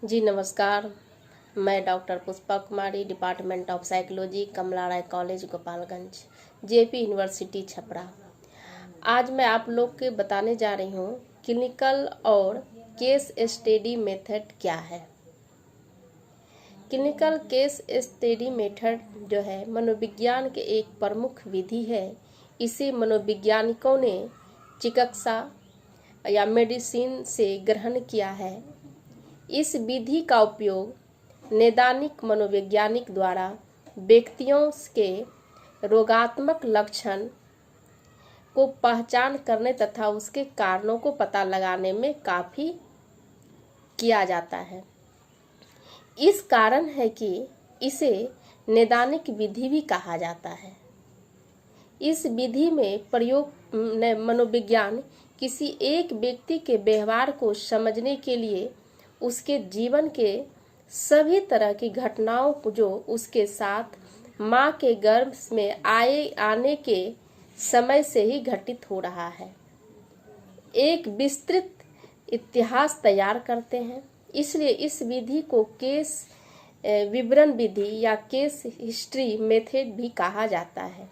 जी नमस्कार। मैं doctor Pushpa Kumari, department of psychology, Kamla Rai college, Gopalganj, JP university, Chhapra. आज मैं आप लोग के बताने जा रही हूँ क्लिनिकल और केस स्टडी मेथड क्या है। क्लिनिकल केस स्टडी मेथड जो है मनोविज्ञान के एक प्रमुख विधि है। इसे मनोवैज्ञानिकों ने चिकित्सा या मेडिसिन से ग्रहण किया है। इस विधि का उपयोग नैदानिक मनोवैज्ञानिक द्वारा व्यक्तियों के रोगात्मक लक्षण को पहचान करने तथा उसके कारणों को पता लगाने में काफ़ी किया जाता है। इस कारण है कि इसे नैदानिक विधि भी कहा जाता है। इस विधि में प्रयोग मनोविज्ञान किसी एक व्यक्ति के व्यवहार को समझने के लिए उसके जीवन के सभी तरह की घटनाओं को जो उसके साथ माँ के गर्भ में आने के समय से ही घटित हो रहा है, एक विस्तृत इतिहास तैयार करते हैं। इसलिए इस विधि को केस विवरण विधि या केस हिस्ट्री मेथड भी कहा जाता है।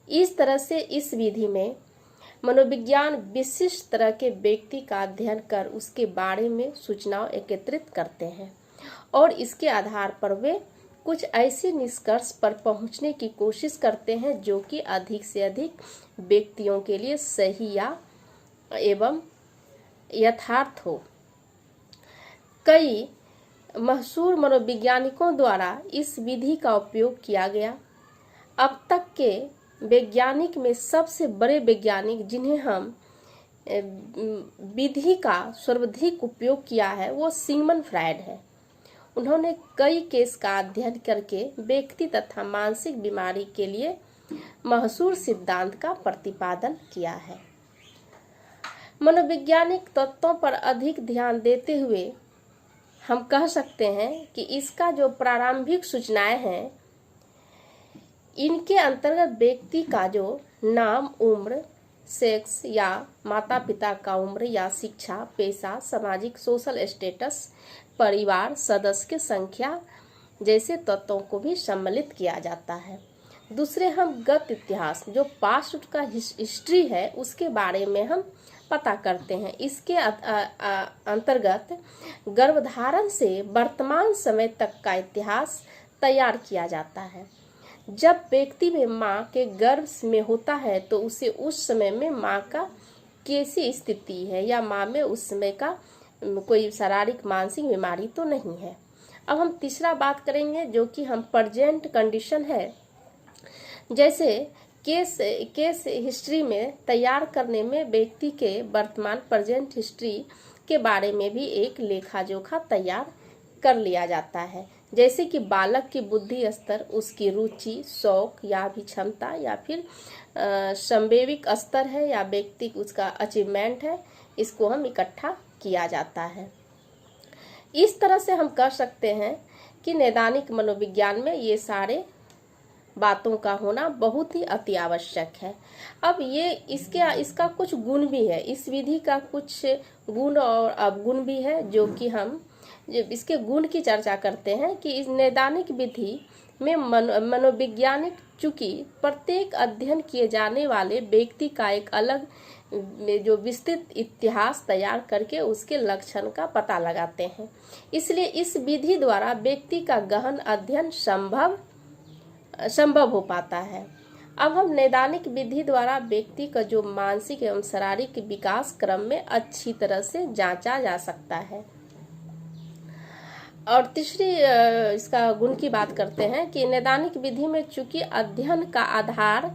इस तरह से इस विधि में मनोविज्ञान विशिष्ट तरह के व्यक्ति का अध्ययन कर उसके बारे में सूचनाओं एकत्रित करते हैं और इसके आधार पर वे कुछ ऐसे निष्कर्ष पर पहुंचने की कोशिश करते हैं जो कि अधिक से अधिक व्यक्तियों के लिए सही या एवं यथार्थ हो। कई मशहूर मनोवैज्ञानिकों द्वारा इस विधि का उपयोग किया गया। अब तक के वैज्ञानिक में सबसे बड़े वैज्ञानिक जिन्हें हम विधि का सर्वाधिक उपयोग किया है वो सिगमंड फ्रायड है। उन्होंने कई केस का अध्ययन करके व्यक्ति तथा मानसिक बीमारी के लिए मशहूर सिद्धांत का प्रतिपादन किया है। मनोवैज्ञानिक तत्वों पर अधिक ध्यान देते हुए हम कह सकते हैं कि इसका जो प्रारंभिक सूचनाएं हैं इनके अंतर्गत व्यक्ति का जो नाम, उम्र, सेक्स या माता पिता का उम्र या शिक्षा, पेशा, सामाजिक सोशल स्टेटस, परिवार सदस्य की संख्या जैसे तत्वों को भी सम्मिलित किया जाता है। दूसरे हम गत इतिहास जो पास्ट का हिस्ट्री है उसके बारे में हम पता करते हैं। इसके अंतर्गत गर्भधारण से वर्तमान समय तक का इतिहास तैयार किया जाता है। जब व्यक्ति में माँ के गर्भ में होता है तो उसे उस समय में माँ का कैसी स्थिति है या माँ में उस समय का कोई शारीरिक मानसिक बीमारी तो नहीं है। अब हम तीसरा बात करेंगे जो कि हम प्रेजेंट कंडीशन है। जैसे केस हिस्ट्री में तैयार करने में व्यक्ति के वर्तमान प्रेजेंट हिस्ट्री के बारे में भी एक लेखा जोखा तैयार कर लिया जाता है। जैसे कि बालक की बुद्धि स्तर, उसकी रुचि, शौक या भी क्षमता या फिर संवेदिक स्तर है या व्यक्ति उसका अचीवमेंट है, इसको हम इकट्ठा किया जाता है। इस तरह से हम कह सकते हैं कि नैदानिक मनोविज्ञान में ये सारे बातों का होना बहुत ही अति आवश्यक है। अब ये इसका कुछ गुण भी है, इस विधि का कुछ गुण और अवगुण भी है जो कि हम इसके गुण की चर्चा करते हैं कि इस नैदानिक विधि में मनोवैज्ञानिक चूंकि प्रत्येक अध्ययन किए जाने वाले व्यक्ति का एक अलग जो विस्तृत इतिहास तैयार करके उसके लक्षण का पता लगाते हैं, इसलिए इस विधि द्वारा व्यक्ति का गहन अध्ययन संभव हो पाता है। अब हम नैदानिक विधि द्वारा व्यक्ति का जो मानसिक एवं शारीरिक विकास क्रम में अच्छी तरह से जांचा जा सकता है। और तीसरी इसका गुण की बात करते हैं कि नैदानिक विधि में चूंकि अध्ययन का आधार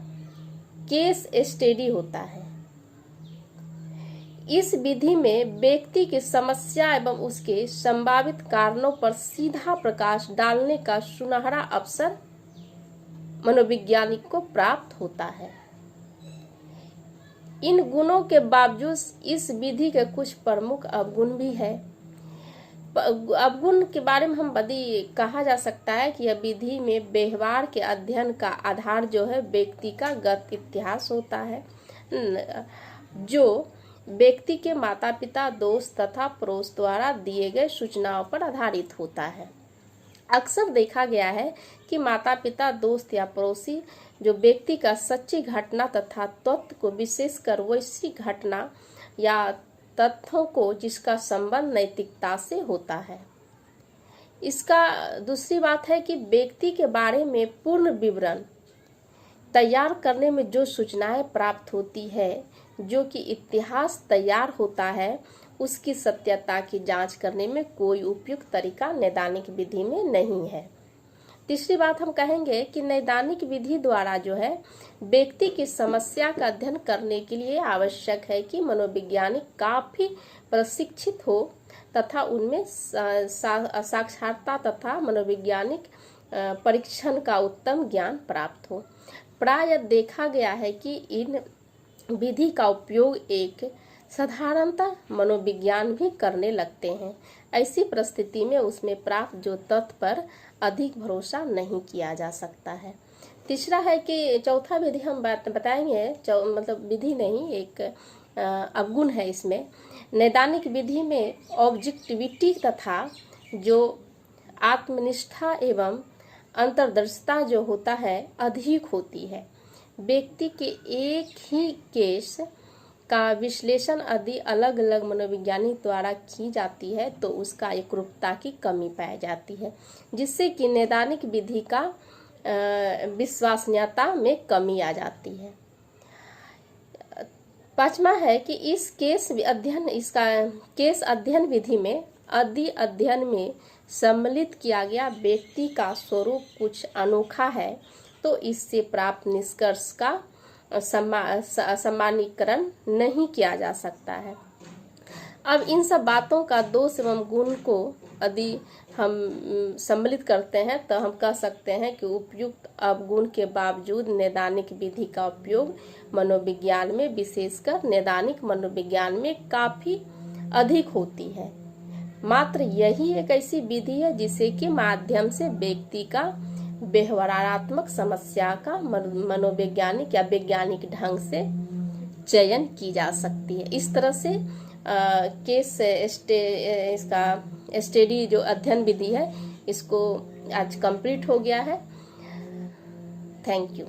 केस स्टडी होता है, इस विधि में व्यक्ति की समस्या एवं उसके संभावित कारणों पर सीधा प्रकाश डालने का सुनहरा अवसर मनोवैज्ञानिक को प्राप्त होता है। इन गुणों के बावजूद इस विधि के कुछ प्रमुख अवगुण भी है। अवगुण के बारे में हम कहा जा सकता है कि यह विधि में व्यवहार के अध्ययन का आधार जो है व्यक्ति का गत इतिहास होता है, जो व्यक्ति के माता पिता, दोस्त तथा पड़ोस द्वारा दिए गए सूचनाओं पर आधारित होता है। अक्सर देखा गया है कि माता पिता, दोस्त या पड़ोसी जो व्यक्ति का सच्ची घटना तथा तथ्य को, विशेषकर वैसी घटना या तथ्यों को जिसका संबंध नैतिकता से होता है। इसका दूसरी बात है कि व्यक्ति के बारे में पूर्ण विवरण तैयार करने में जो सूचनाएं प्राप्त होती है, जो कि इतिहास तैयार होता है, उसकी सत्यता की जांच करने में कोई उपयुक्त तरीका नैदानिक विधि में नहीं है। तीसरी बात हम कहेंगे कि नैदानिक विधि द्वारा जो है व्यक्ति की समस्या का अध्ययन करने के लिए आवश्यक है कि मनोवैज्ञानिक काफी प्रशिक्षित हो तथा उनमें साक्षरता तथा मनोवैज्ञानिक परीक्षण का उत्तम ज्ञान प्राप्त हो। प्रायः देखा गया है कि इन विधि का उपयोग एक साधारणतः मनोविज्ञान भी करने लगते हैं। ऐसी परिस्थिति में उसमें प्राप्त जो तथ्य पर अधिक भरोसा नहीं किया जा सकता है। तीसरा है कि चौथा विधि हम बताएंगे, मतलब विधि नहीं, एक अवगुण है इसमें। नैदानिक विधि में ऑब्जेक्टिविटी तथा जो आत्मनिष्ठा एवं अंतर्दर्शिता जो होता है अधिक होती है। व्यक्ति के एक ही केस का विश्लेषण यदि अलग अलग मनोवैज्ञानिक द्वारा की जाती है तो उसका एकरूपता की कमी पाई जाती है, जिससे कि नैदानिक विधि का विश्वसनीयता में कमी आ जाती है। पांचवा है कि इस केस अध्ययन विधि में अध्ययन में सम्मिलित किया गया व्यक्ति का स्वरूप कुछ अनोखा है, तो इससे प्राप्त निष्कर्ष का सामान्यीकरण नहीं किया जा सकता है। अब इन सब बातों का दोष एवं गुण को यदि हम सम्मिलित करते हैं तो हम कह सकते हैं कि उपयुक्त अवगुण के बावजूद नैदानिक विधि का उपयोग मनोविज्ञान में, विशेषकर नैदानिक मनोविज्ञान में काफी अधिक होती है। मात्र यही एक ऐसी विधि है जिसे के माध्यम से व्यक्ति का व्यवहारात्मक समस्या का मनोवैज्ञानिक या वैज्ञानिक ढंग से चयन की जा सकती है। इस तरह से इसका स्टडी जो अध्ययन विधि है इसको आज कंप्लीट हो गया है। Thank you.